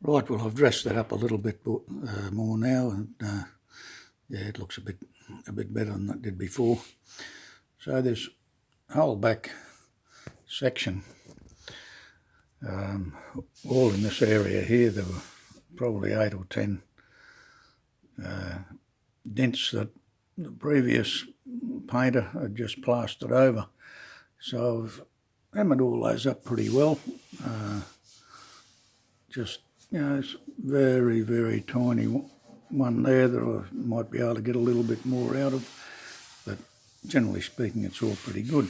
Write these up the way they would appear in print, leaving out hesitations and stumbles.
Right, well, I've dressed that up a little bit more now, and yeah, it looks a bit better than it did before. So this whole back section, all in this area here, there were probably 8 or 10 dents that the previous painter had just plastered over. So I've hammered all those up pretty well. Just, you know, it's very tiny one there that I might be able to get a little bit more out of, but generally speaking it's all pretty good.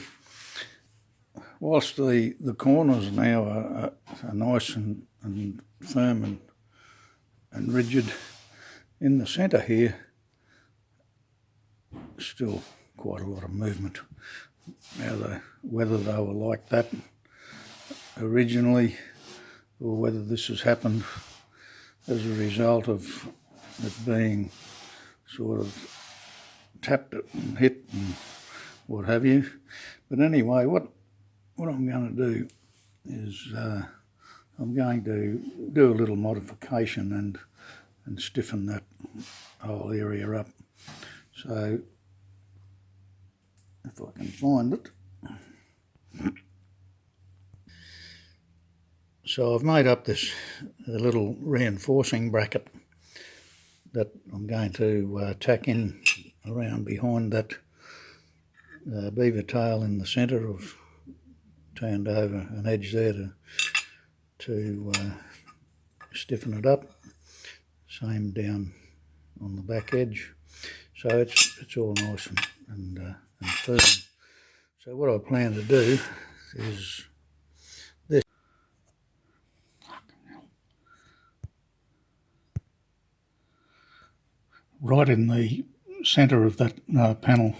Whilst the corners now are nice and firm and rigid, in the centre here still quite a lot of movement. Now whether they were like that originally, or whether this has happened as a result of it being sort of tapped and hit and what have you. But anyway, what I'm going to do is I'm going to do a little modification and stiffen that whole area up. So if I can find it. So I've made up this little reinforcing bracket that I'm going to tack in around behind that beaver tail in the centre. I've turned over an edge there to stiffen it up. Same down on the back edge. So it's all nice and firm. So what I plan to do is this. Right in the centre of that panel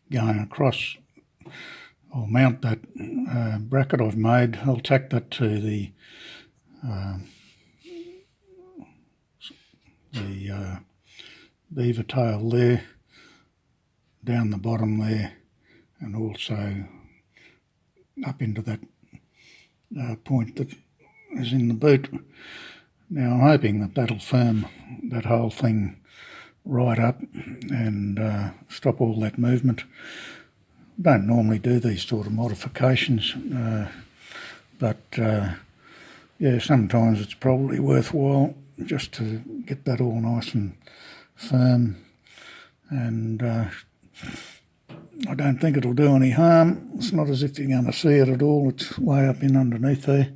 going across, I'll mount that bracket I've made. I'll tack that to the beaver tail there, down the bottom there, and also up into that point that is in the boot. Now I'm hoping that that'll firm that whole thing right up and stop all that movement. Don't normally do these sort of modifications, but yeah, sometimes it's probably worthwhile just to get that all nice and firm, and I don't think it'll do any harm. It's not as if you're going to see it at all. It's way up in underneath there,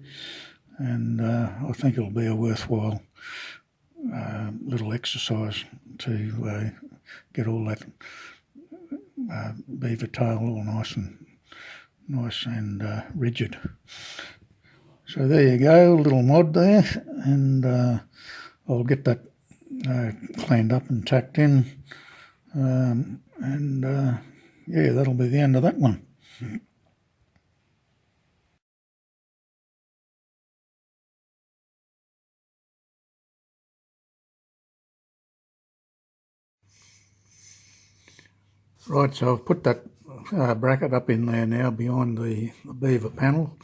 and I think it'll be a worthwhile little exercise to get all that beaver tail all nice and rigid. So there you go, a little mod there, and I'll get that cleaned up and tacked in, and yeah, that'll be the end of that one. Right, so I've put that bracket up in there now behind the beaver panel,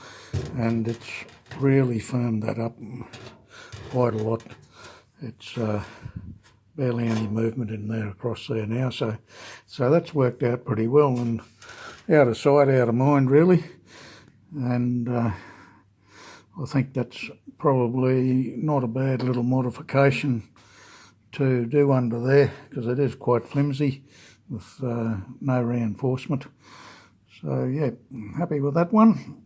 and it's really firmed that up quite a lot. It's barely any movement in there across there now, so that's worked out pretty well, and out of sight, out of mind really, and I think that's probably not a bad little modification to do under there, because it is quite flimsy with no reinforcement. So yeah, happy with that one.